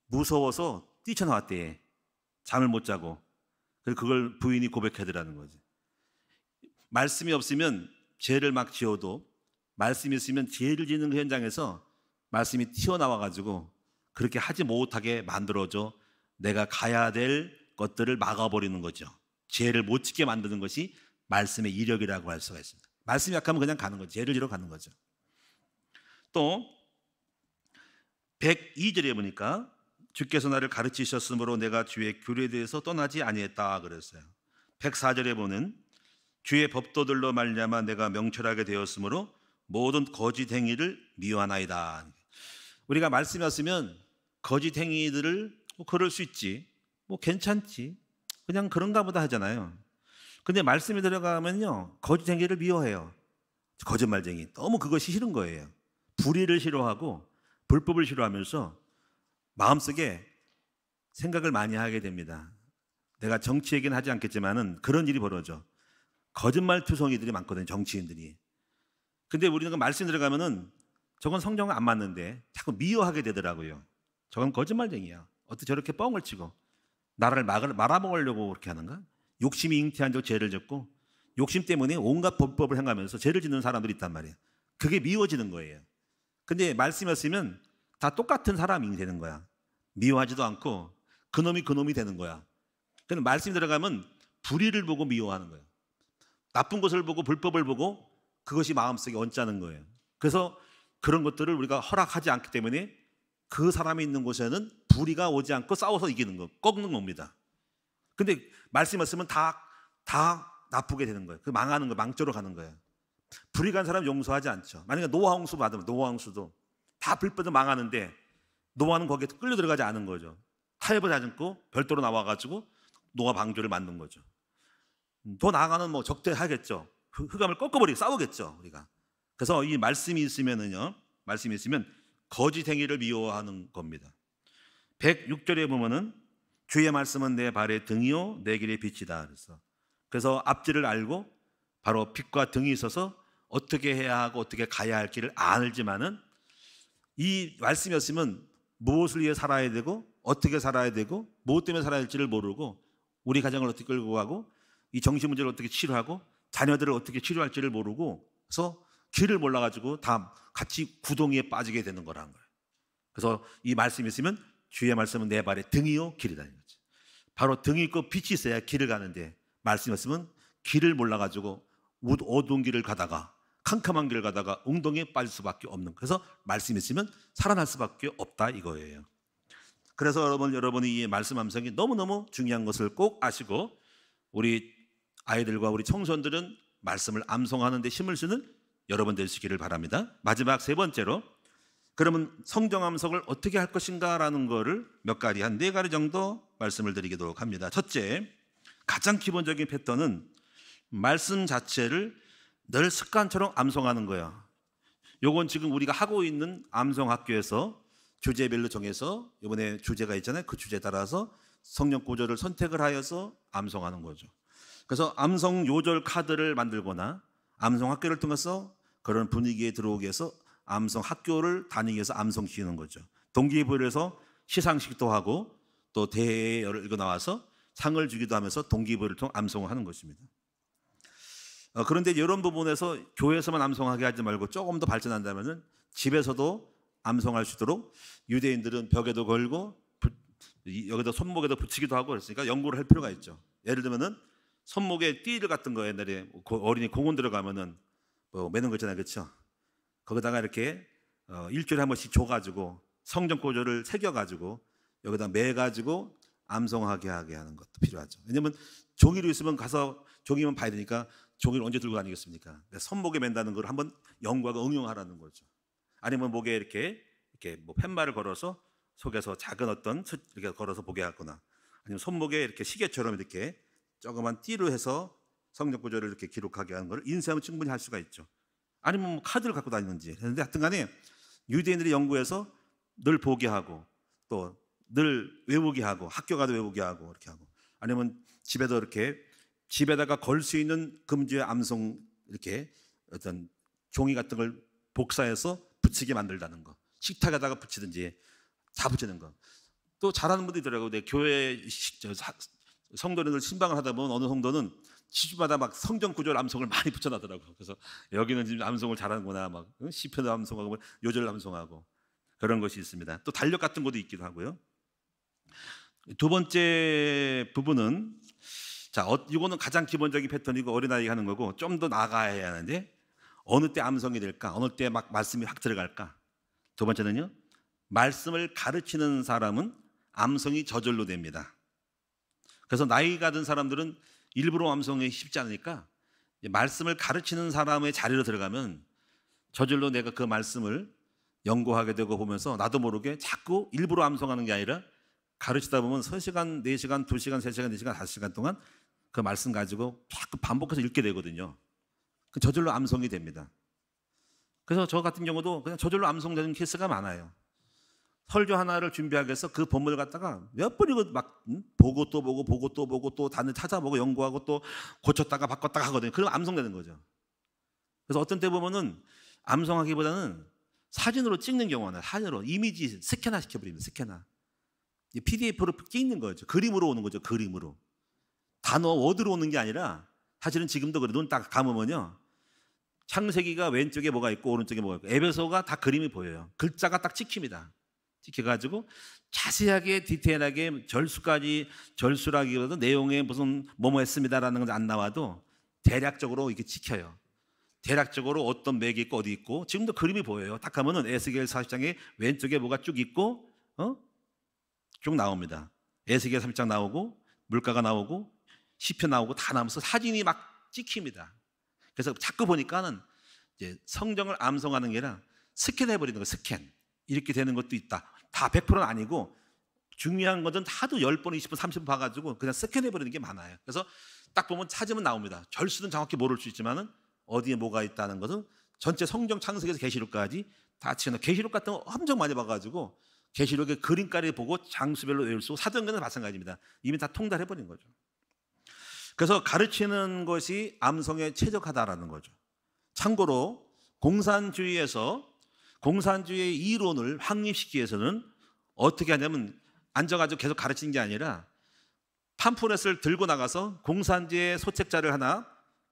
무서워서 뛰쳐나왔대. 잠을 못 자고. 그래서 그걸 부인이 고백하더라는 거지. 말씀이 없으면 죄를 막 지어도 말씀이 있으면 죄를 짓는 그 현장에서 말씀이 튀어나와가지고 그렇게 하지 못하게 만들어줘 내가 가야 될 것들을 막아버리는 거죠. 죄를 못 짓게 만드는 것이 말씀의 이력이라고 할 수가 있습니다. 말씀이 약하면 그냥 가는 거죠. 죄를 지러 가는 거죠. 또 102절에 보니까 주께서 나를 가르치셨으므로 내가 주의 규례에 대해서 떠나지 아니했다 그랬어요. 104절에 보는 주의 법도들로 말미암아 내가 명철하게 되었으므로 모든 거짓 행위를 미워하나이다. 우리가 말씀이 없으면 거짓 행위들을 그럴 수 있지, 괜찮지, 그냥 그런가 보다 하잖아요. 근데 말씀이 들어가면요 거짓 행위를 미워해요. 거짓말쟁이. 너무 그것이 싫은 거예요. 불의를 싫어하고 불법을 싫어하면서 마음속에 생각을 많이 하게 됩니다. 내가 정치 얘기는 하지 않겠지만은 그런 일이 벌어져. 거짓말 투성이들이 많거든요, 정치인들이. 근데 우리는 그 말씀 들어가면은 저건 성경과 안 맞는데 자꾸 미워하게 되더라고요. 저건 거짓말쟁이야. 어떻게 저렇게 뻥을 치고 나라를 말아먹으려고 그렇게 하는가? 욕심이 잉태한 적 죄를 짓고 욕심 때문에 온갖 법을 행하면서 죄를 짓는 사람들이 있단 말이에요. 그게 미워지는 거예요. 근데 말씀이었으면 다 똑같은 사람이 되는 거야. 미워하지도 않고 그놈이 되는 거야. 근데 말씀이 들어가면 불의를 보고 미워하는 거예요. 나쁜 것을 보고 불법을 보고 그것이 마음속에 얹자는 거예요. 그래서 그런 것들을 우리가 허락하지 않기 때문에 그 사람이 있는 곳에는 불의가 오지 않고 싸워서 이기는 거, 꺾는 겁니다. 근데 말씀이었으면 다 나쁘게 되는 거예요. 그 망하는 거, 망조로 가는 거예요. 불의간 사람 용서하지 않죠. 만약에 노아홍수 받으면 노아홍수도 다 불법도 망하는데 노아는 거기에 끌려 들어가지 않은 거죠. 타협을 하지 않고 별도로 나와가지고 노아 방주를 만든 거죠. 더 나아가는 적대하겠죠. 흑암을 꺾어버리고 싸우겠죠, 우리가. 그래서 이 말씀이 있으면은요, 말씀이 있으면 거짓 행위를 미워하는 겁니다. 106절에 보면은 주의 말씀은 내 발의 등이요 내 길의 빛이다. 그래서 앞뒤를 알고 바로 빛과 등이 있어서 어떻게 해야 하고 어떻게 가야 할 길을 알지만은 이 말씀이었으면 무엇을 위해 살아야 되고 어떻게 살아야 되고 무엇 때문에 살아야 할지를 모르고 우리 가정을 어떻게 끌고 가고 이 정신 문제를 어떻게 치료하고 자녀들을 어떻게 치료할지를 모르고 그래서 길을 몰라가지고 다 같이 구덩이에 빠지게 되는 거라는 거예요. 그래서 이 말씀이 있으면 주의 말씀은 내 발의 등이요 길이다. 바로 등이 있고 빛이 있어야 길을 가는데 말씀이 없으면 길을 몰라가지고 어두운 길을 가다가 캄캄한 길을 가다가 웅덩이에 빠질 수밖에 없는, 그래서 말씀이 있으면 살아날 수밖에 없다 이거예요. 그래서 여러분이 이 말씀 암송이 너무너무 중요한 것을 꼭 아시고 우리 아이들과 우리 청소년들은 말씀을 암송하는 데 힘을 쓰는 여러분 되시기를 바랍니다. 마지막 세 번째로 그러면 성경 암송을 어떻게 할 것인가라는 거를 몇 가지, 한 4가지 정도 말씀을 드리도록 합니다. 첫째, 가장 기본적인 패턴은 말씀 자체를 늘 습관처럼 암송하는 거예요. 요건 지금 우리가 하고 있는 암송학교에서 주제별로 정해서 이번에 주제가 있잖아요. 그 주제에 따라서 성령 구절을 선택을 하여서 암송하는 거죠. 그래서 암송 요절 카드를 만들거나 암송학교를 통해서 그런 분위기에 들어오기 위해서 암송학교를 다니기 위해서 암송시키는 거죠. 동기부여해서 시상식도 하고 또 대회에 읽어 나와서 상을 주기도 하면서 동기부여를 통해 암송을 하는 것입니다. 그런데 이런 부분에서 교회에서만 암송하게 하지 말고 조금 더 발전한다면 집에서도 암송할 수 있도록 유대인들은 벽에도 걸고 여기다 손목에도 붙이기도 하고 그랬으니까 연구를 할 필요가 있죠. 예를 들면은 손목에 띠를 같은 거 옛날에 어린이 공원 들어가면은 뭐 매는 거 있잖아요, 그렇죠? 거기다가 이렇게 일주일에 한 번씩 줘가지고 성경 구절을 새겨가지고 여기다 매가지고 암송하게 하게 하는 것도 필요하죠. 왜냐면 종이로 있으면 가서 종이만 봐야 되니까 종이를 언제 들고 다니겠습니까? 손목에 맨다는 걸 한번 연구하고 응용하라는 거죠. 아니면 목에 이렇게 뭐 팻말을 걸어서 속에서 작은 어떤 이렇게 걸어서 보게 하거나 아니면 손목에 이렇게 시계처럼 이렇게 조그만 띠로 해서 성경 구절을 이렇게 기록하게 하는 걸 인쇄하면 충분히 할 수가 있죠. 아니면 뭐 카드를 갖고 다니는지. 그런데 하여튼 간에 유대인들이 연구해서 늘 보게 하고 또 늘 외우게 하고 학교 가도 외우게 하고 이렇게 하고 아니면 집에도 이렇게 집에다가 걸 수 있는 금주의 암송 이렇게 어떤 종이 같은 걸 복사해서 붙이게 만들다는 거. 식탁에다가 붙이든지 다 붙이는 거. 또 잘하는 분들이 있더라고요. 내 교회 성도들 신방을 하다 보면 어느 성도는 시주마다 막 성경 구절 암송을 많이 붙여놨더라고요. 그래서 여기는 지금 암송을 잘하는구나. 막 시편도 암송하고 요절 암송하고 그런 것이 있습니다. 또 달력 같은 것도 있기도 하고요. 두 번째 부분은 이거는 가장 기본적인 패턴이고 어린아이가 하는 거고 좀 더 나아가야 하는데 어느 때 암송이 될까? 어느 때 막 말씀이 확 들어갈까? 두 번째는요. 말씀을 가르치는 사람은 암송이 저절로 됩니다. 그래서 나이가 든 사람들은 일부러 암송이 쉽지 않으니까 말씀을 가르치는 사람의 자리로 들어가면 저절로 내가 그 말씀을 연구하게 되고 보면서 나도 모르게 자꾸 일부러 암송하는 게 아니라 가르치다 보면 3시간, 4시간, 2시간, 3시간, 4시간, 5시간 동안 그 말씀 가지고 자꾸 반복해서 읽게 되거든요. 저절로 암송이 됩니다. 그래서 저 같은 경우도 그냥 저절로 암송되는 케이스가 많아요. 설교 하나를 준비하기 위해서 그 본문을 갖다가 몇 번 이거 막 보고 또 보고 보고 또 보고 또 단을 찾아보고 연구하고 또 고쳤다가 바꿨다가 하거든요. 그럼 암송되는 거죠. 그래서 어떤 때 보면은 암송하기보다는 사진으로 찍는 경우가 많아요. 사진으로 이미지 스캐너 시켜버립니다. 스캐너. PDF로 찍는 거죠. 그림으로 오는 거죠. 그림으로. 단어 워드로 오는 게 아니라 사실은 지금도 그래. 눈 딱 감으면요. 창세기가 왼쪽에 뭐가 있고 오른쪽에 뭐가 있고 에베소가 다 그림이 보여요. 글자가 딱 찍힙니다. 찍혀가지고 자세하게 디테일하게 절수라기보다 내용에 무슨 뭐뭐 했습니다라는 건 안 나와도 대략적으로 이렇게 찍혀요. 대략적으로 어떤 맥이 있고 어디 있고 지금도 그림이 보여요. 딱 하면은 에스겔 40장에 왼쪽에 뭐가 쭉 있고 쭉 나옵니다. 에스겔 30장 나오고 물가가 나오고 시편 나오고 다 나오면서 사진이 막 찍힙니다. 그래서 자꾸 보니까는 이제 성경을 암송하는 게 아니라 스캔해버리는 거예요. 스캔. 이렇게 되는 것도 있다. 다 100%는 아니고 중요한 것은 하도 10번, 20번, 30번 봐가지고 그냥 스캔해버리는 게 많아요. 그래서 딱 보면 찾으면 나옵니다. 절수는 정확히 모를 수 있지만은 어디에 뭐가 있다는 것은 전체 성경 창세기에서 계시록까지 다 치는 계시록 같은 거 엄청 많이 봐가지고 계시록의 그림까지 보고 장수별로 외울 수 있고 사도행전은 마찬가지입니다. 이미 다 통달해버린 거죠. 그래서 가르치는 것이 암송에 최적하다라는 거죠. 참고로 공산주의에서 공산주의의 이론을 확립시키기 위해서는 어떻게 하냐면 앉아가지고 계속 가르치는 게 아니라 팜프렛을 들고 나가서 공산주의의 소책자를 하나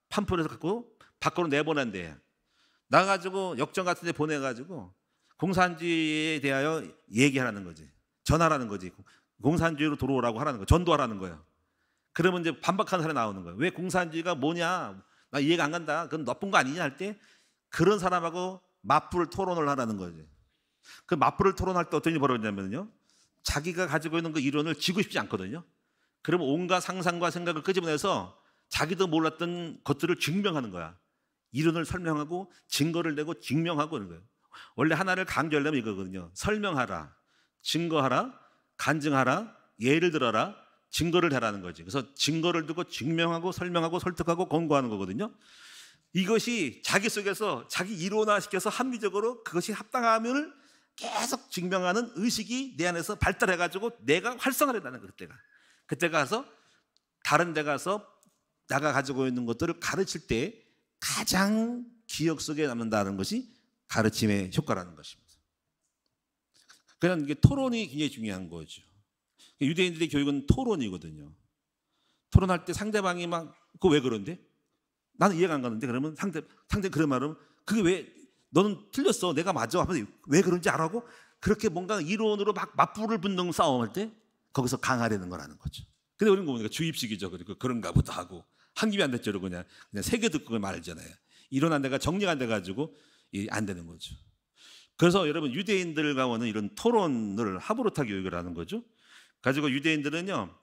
팜프렛을 갖고 밖으로 내보낸대요. 나가지고 역정 같은 데 보내가지고 공산주의에 대하여 얘기하라는 거지. 전하라는 거지. 공산주의로 들어오라고 하라는 거예요. 전도하라는 거예요. 그러면 이제 반박하는 사람이 나오는 거예요. 왜 공산주의가 뭐냐? 나 이해가 안 간다. 그건 나쁜 거 아니냐 할 때 그런 사람하고 맞불 토론을 하라는 거지. 그 맞불을 토론할 때 어떤 일이 벌어지냐면요. 자기가 가지고 있는 그 이론을 지고 싶지 않거든요. 그러면 온갖 상상과 생각을 끄집어내서 자기도 몰랐던 것들을 증명하는 거야. 이론을 설명하고 증거를 내고 증명하고 그런 거예요. 원래 하나를 강조하려면 이거거든요. 설명하라, 증거하라, 간증하라, 예를 들어라, 증거를 대라는 거지. 그래서 증거를 두고 증명하고 설명하고 설득하고 권고하는 거거든요. 이것이 자기 속에서 자기 이론화시켜서 합리적으로 그것이 합당함을 계속 증명하는 의식이 내 안에서 발달해가지고 내가 활성화를 한다는 거예요. 그때 가서 다른 데 가서 내가 가지고 있는 것들을 가르칠 때 가장 기억 속에 남는다는 것이 가르침의 효과라는 것입니다. 그냥 이게 토론이 굉장히 중요한 거죠. 유대인들의 교육은 토론이거든요. 토론할 때 상대방이 막 그거 왜 그런데? 나는 이해가 안 가는데 그러면 상대 그런 말은 그게 왜 너는 틀렸어 내가 맞아 하면 왜 그런지 알아고 그렇게 뭔가 이론으로 막 맞불을 붙는 싸움할 때 거기서 강하려는 거라는 거죠. 근데 우리는 보니까 주입식이죠. 그리고 그런가 보다 하고 한 김에 안 됐죠. 그냥 새겨 듣고 그걸 말하잖아요. 이론 안 돼가 정리가 안 돼가지고 안 되는 거죠. 그래서 여러분 유대인들 가운데는 이런 토론을 하브로타 교육을 하는 거죠. 가지고 유대인들은요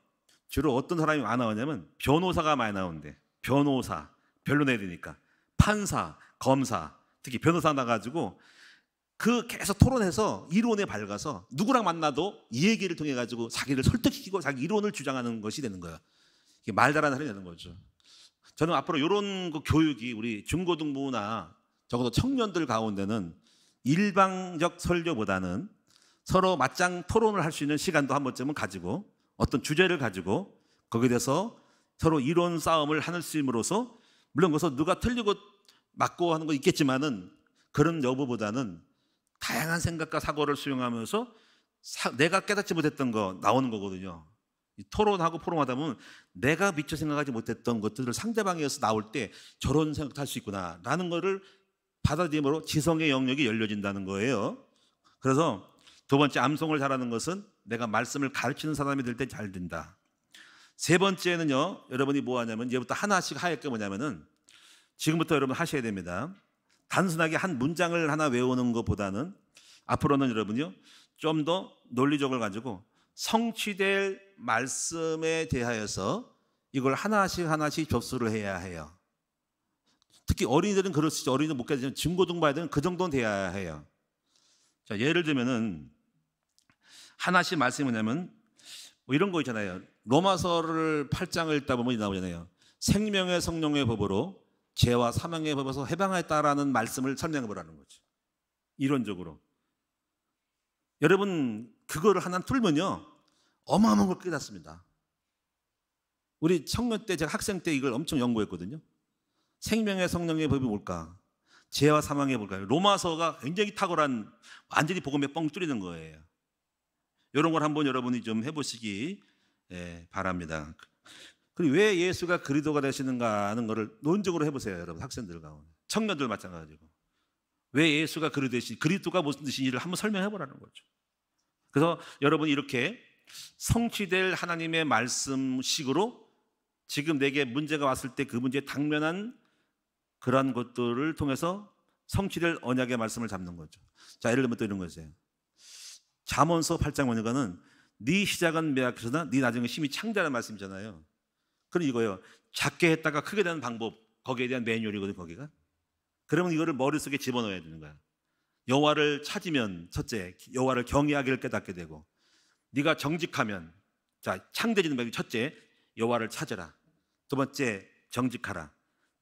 주로 어떤 사람이 많이 나오냐면 변호사가 많이 나오는데 변호사 변론 해야 되니까 판사 검사 특히 변호사 나가지고 그 계속 토론해서 이론에 밝아서 누구랑 만나도 이 얘기를 통해 가지고 자기를 설득시키고 자기 이론을 주장하는 것이 되는 거예요. 이게 말잘하는 사람이 되는 거죠. 저는 앞으로 이런 그 교육이 우리 중고등부나 적어도 청년들 가운데는 일방적 설교보다는 서로 맞짱 토론을 할 수 있는 시간도 한 번쯤은 가지고 어떤 주제를 가지고 거기에 대해서 서로 이론 싸움을 하는 수임으로써 물론 거기서 누가 틀리고 맞고 하는 거 있겠지만은 그런 여부보다는 다양한 생각과 사고를 수용하면서 내가 깨닫지 못했던 거 나오는 거거든요. 토론하고 포럼하다 보면 내가 미처 생각하지 못했던 것들을 상대방에서 나올 때 저런 생각도 할 수 있구나 라는 거를 받아들임으로 지성의 영역이 열려진다는 거예요. 그래서 두 번째 암송을 잘하는 것은 내가 말씀을 가르치는 사람이 될 때 잘 된다. 세 번째는요 여러분이 뭐 하냐면 이제부터 하나씩 할 게 뭐냐면은 지금부터 여러분 하셔야 됩니다. 단순하게 한 문장을 하나 외우는 것보다는 앞으로는 여러분요 좀 더 논리적을 가지고 성취될 말씀에 대하여서 이걸 하나씩 접수를 해야 해요. 특히 어린이들은 그럴 수 있죠. 어린이들 못 가지만 중고등부 아이들은 그 정도는 돼야 해요. 자, 예를 들면은 하나씩 말씀이 뭐냐면 뭐 이런 거 있잖아요. 로마서를 8장을 읽다 보면 나오잖아요. 생명의 성령의 법으로 죄와 사망의 법에서 해방했다라는 말씀을 설명해 보라는 거죠. 이론적으로. 여러분 그거를 하나 풀면요 어마어마한 걸 깨닫습니다. 우리 청년 때 제가 학생 때 이걸 엄청 연구했거든요. 생명의 성령의 법이 뭘까? 죄와 사망의 뭘까요? 로마서가 굉장히 탁월한 완전히 복음에 뻥 뚫리는 거예요. 이런 걸 한번 여러분이 좀 해보시기 바랍니다. 그리고 왜 예수가 그리스도가 되시는가 하는 거를 논적으로 해보세요. 여러분 학생들 가운데 청년들 마찬가지고 왜 예수가 그리스도가 무슨 뜻인지를 한번 설명해 보라는 거죠. 그래서 여러분이 이렇게 성취될 하나님의 말씀식으로 지금 내게 문제가 왔을 때 그 문제에 당면한 그러한 것들을 통해서 성취될 언약의 말씀을 잡는 거죠. 자, 예를 들면 또 이런 거죠. 잠언서 8장 보니까는 네 시작은 매약해서나 네 나중에 심히 창대하는 말씀이잖아요. 그럼 이거예요. 작게 했다가 크게 되는 방법, 거기에 대한 매뉴얼이거든요. 거기가. 그러면 이거를 머릿속에 집어넣어야 되는 거야. 여호와를 찾으면 첫째 여호와를 경외하기를 깨닫게 되고 네가 정직하면 자 창대해지는 방법이 첫째 여호와를 찾으라. 두 번째 정직하라.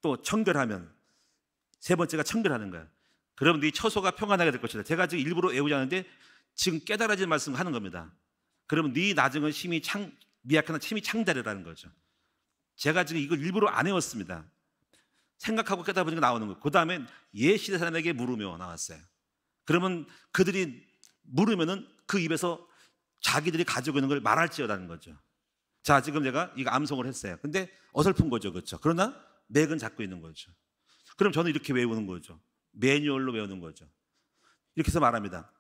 또 청결하면 세 번째가 청결하는 거야. 그러면 네 처소가 평안하게 될 것이다. 제가 지금 일부러 외우지 않는데 지금 깨달아진 말씀을 하는 겁니다. 그러면 네 나중은 심히 미약하나 심히 창대하라는 거죠. 제가 지금 이걸 일부러 안 외웠습니다. 생각하고 깨달아보니까 나오는 거예요. 그 다음에 옛시대 사람에게 물으며 나왔어요. 그러면 그들이 물으면은 그 입에서 자기들이 가지고 있는 걸 말할지어라는 거죠. 자, 지금 제가 이거 암송을 했어요. 근데 어설픈 거죠. 그렇죠? 그러나 맥은 잡고 있는 거죠. 그럼 저는 이렇게 외우는 거죠. 매뉴얼로 외우는 거죠. 이렇게 해서 말합니다.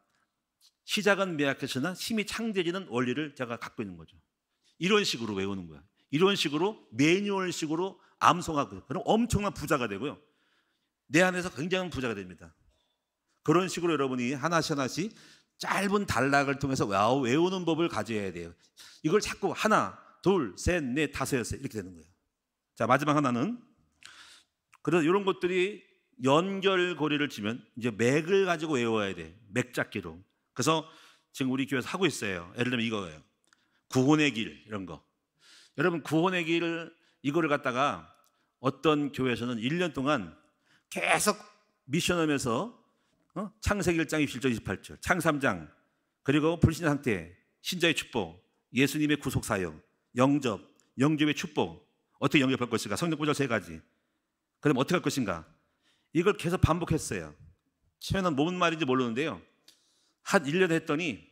시작은 매약했으나 심히 창대해지는 원리를 제가 갖고 있는 거죠. 이런 식으로 외우는 거야. 이런 식으로 매뉴얼식으로 암송하고 그럼 엄청난 부자가 되고요. 내 안에서 굉장한 부자가 됩니다. 그런 식으로 여러분이 하나씩 짧은 단락을 통해서 외우는 법을 가져야 돼요. 이걸 자꾸 하나, 둘, 셋, 넷, 다섯, 여섯 이렇게 되는 거예요. 자, 마지막 하나는 그래서 이런 것들이 연결고리를 치면 이제 맥을 가지고 외워야 돼. 맥잡기로. 그래서 지금 우리 교회에서 하고 있어요. 예를 들면 이거예요. 구원의 길 이런 거. 여러분 구원의 길 이거를 갖다가 어떤 교회에서는 1년 동안 계속 미션하면서 창세기 1장 27절 28절 창 3장 그리고 불신자 상태 신자의 축복 예수님의 구속 사역 영접 영접의 축복 어떻게 영접할 것인가 성령 구절 3가지 그럼 어떻게 할 것인가 이걸 계속 반복했어요. 처음에는 뭔 말인지 모르는데요 한 1년 했더니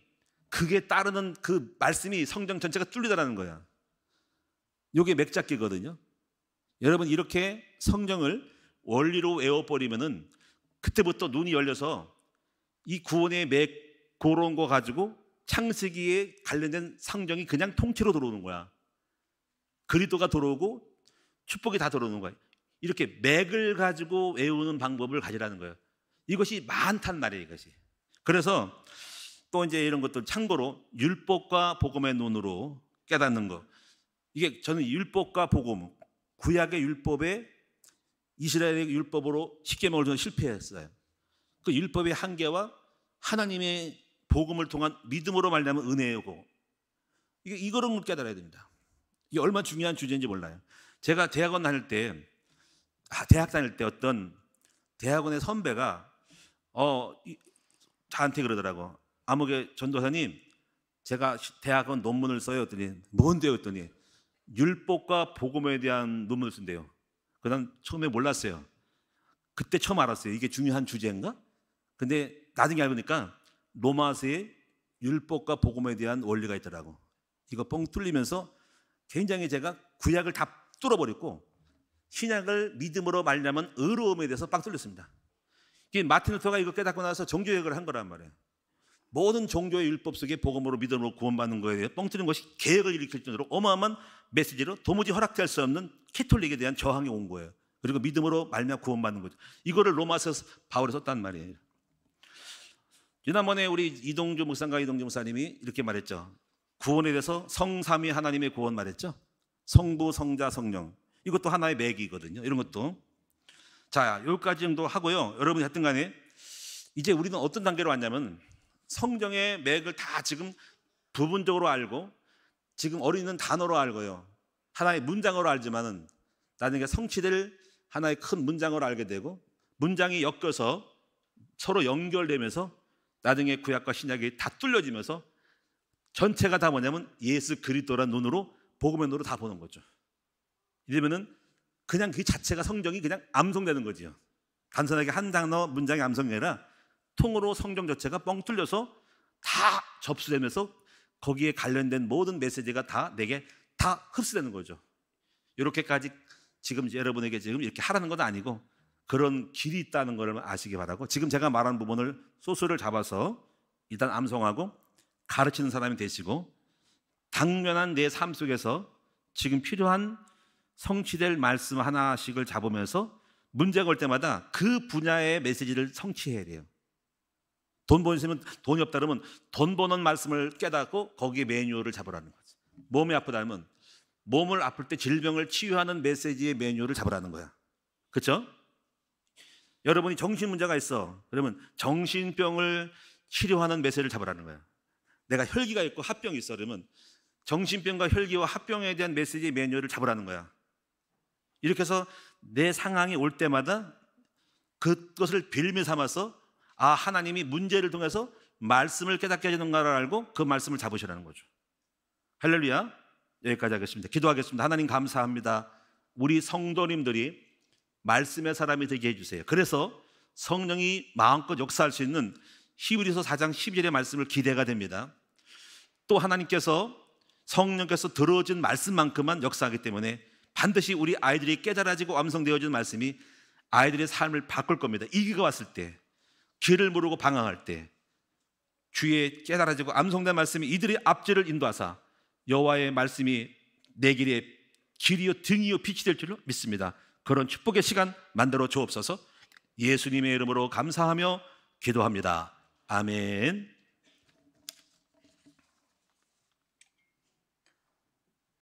그게 따르는 그 말씀이 성경 전체가 뚫리더라는 거야. 이게 맥잡기거든요. 여러분 이렇게 성경을 원리로 외워버리면은 그때부터 눈이 열려서 이 구원의 맥 그런 거 가지고 창세기에 관련된 성경이 그냥 통째로 들어오는 거야. 그리스도가 들어오고 축복이 다 들어오는 거야. 이렇게 맥을 가지고 외우는 방법을 가지라는 거예요. 이것이 많단 말이에요. 이것이. 그래서 또 이제 이런 것들 참고로 율법과 복음의 눈으로 깨닫는 거. 이게 저는 율법과 복음, 구약의 율법에 이스라엘의 율법으로 십계명을 저는 실패했어요. 그 율법의 한계와 하나님의 복음을 통한 믿음으로 말하면 은혜고 이거를 깨달아야 됩니다. 이게 얼마나 중요한 주제인지 몰라요. 제가 대학 다닐 때 어떤 대학원의 선배가 저한테 그러더라고. 아무개 전도사님, 제가 대학원 논문을 써요. 했더니 뭔데요? 했더니 율법과 복음에 대한 논문을 쓴대요. 그난 처음에 몰랐어요. 그때 처음 알았어요. 이게 중요한 주제인가? 근데 나중에 알고 보니까 로마서에 율법과 복음에 대한 원리가 있더라고. 이거 뻥 뚫리면서 굉장히 제가 구약을 다 뚫어버렸고 신약을 믿음으로 말하면 의로움에 대해서 빵 뚫렸습니다. 이게 마틴 루터가 이거 깨닫고 나서 종교개혁을 한 거란 말이에요. 모든 종교의 율법 속에 복음으로 믿음으로 구원받는 거에 대해 뻥 뚫린 것이 개혁을 일으킬 정도로 어마어마한 메시지로 도무지 허락될 수 없는 캐톨릭에 대한 저항이 온 거예요. 그리고 믿음으로 말미암아 구원받는 거죠. 이거를 로마서 바울이 썼단 말이에요. 지난번에 우리 이동주 목사님이 이렇게 말했죠. 구원에 대해서 성삼위 하나님의 구원 말했죠. 성부, 성자, 성령. 이것도 하나의 맥이거든요. 이런 것도. 자, 여기까지 정도 하고요. 여러분이 하여튼 간에 이제 우리는 어떤 단계로 왔냐면 성경의 맥을 다 지금 부분적으로 알고 지금 어린이는 단어로 알고요. 하나의 문장으로 알지만은 나중에 성취될 하나의 큰 문장으로 알게 되고 문장이 엮여서 서로 연결되면서 나중에 구약과 신약이 다 뚫려지면서 전체가 다 뭐냐면 예수 그리스도란 눈으로 복음의 눈으로 다 보는 거죠. 이러면은 그냥 그 자체가 성경이 그냥 암송되는 거지요. 단순하게 한 단어 문장의 암송이 아니라 통으로 성경 자체가 뻥 뚫려서 다 접수되면서 거기에 관련된 모든 메시지가 다 내게 다 흡수되는 거죠. 이렇게까지 지금 여러분에게 지금 이렇게 하라는 건 아니고 그런 길이 있다는 걸 아시기 바라고 지금 제가 말한 부분을 소스를 잡아서 일단 암송하고 가르치는 사람이 되시고 당면한 내 삶 속에서 지금 필요한 성취될 말씀 하나씩을 잡으면서 문제가 올 때마다 그 분야의 메시지를 성취해야 돼요. 돈 버시면 돈이 없다 그러면 돈 버는 말씀을 깨닫고 거기에 매뉴얼을 잡으라는 거지. 몸이 아프다면 몸을 아플 때 질병을 치유하는 메시지의 매뉴얼을 잡으라는 거야. 그렇죠? 여러분이 정신 문제가 있어. 그러면 정신병을 치료하는 메시지를 잡으라는 거야. 내가 혈기가 있고 합병이 있어. 그러면 정신병과 혈기와 합병에 대한 메시지의 매뉴얼을 잡으라는 거야. 이렇게 해서 내 상황이 올 때마다 그것을 빌미 삼아서 하나님이 문제를 통해서 말씀을 깨닫게 해주는가를 알고 그 말씀을 잡으시라는 거죠. 할렐루야. 여기까지 하겠습니다. 기도하겠습니다. 하나님 감사합니다. 우리 성도님들이 말씀의 사람이 되게 해주세요. 그래서 성령이 마음껏 역사할 수 있는 히브리서 4장 12절의 말씀을 기대가 됩니다. 또 하나님께서 성령께서 들어준 말씀만큼만 역사하기 때문에 반드시 우리 아이들이 깨달아지고 완성되어진 말씀이 아이들의 삶을 바꿀 겁니다. 이기가 왔을 때, 길을 모르고 방황할 때 주의 깨달아지고 암송된 말씀이 이들의 앞길을 인도하사 여호와의 말씀이 내 길에 길이요 등이요 빛이 될 줄로 믿습니다. 그런 축복의 시간 만들어 주옵소서. 예수님의 이름으로 감사하며 기도합니다. 아멘.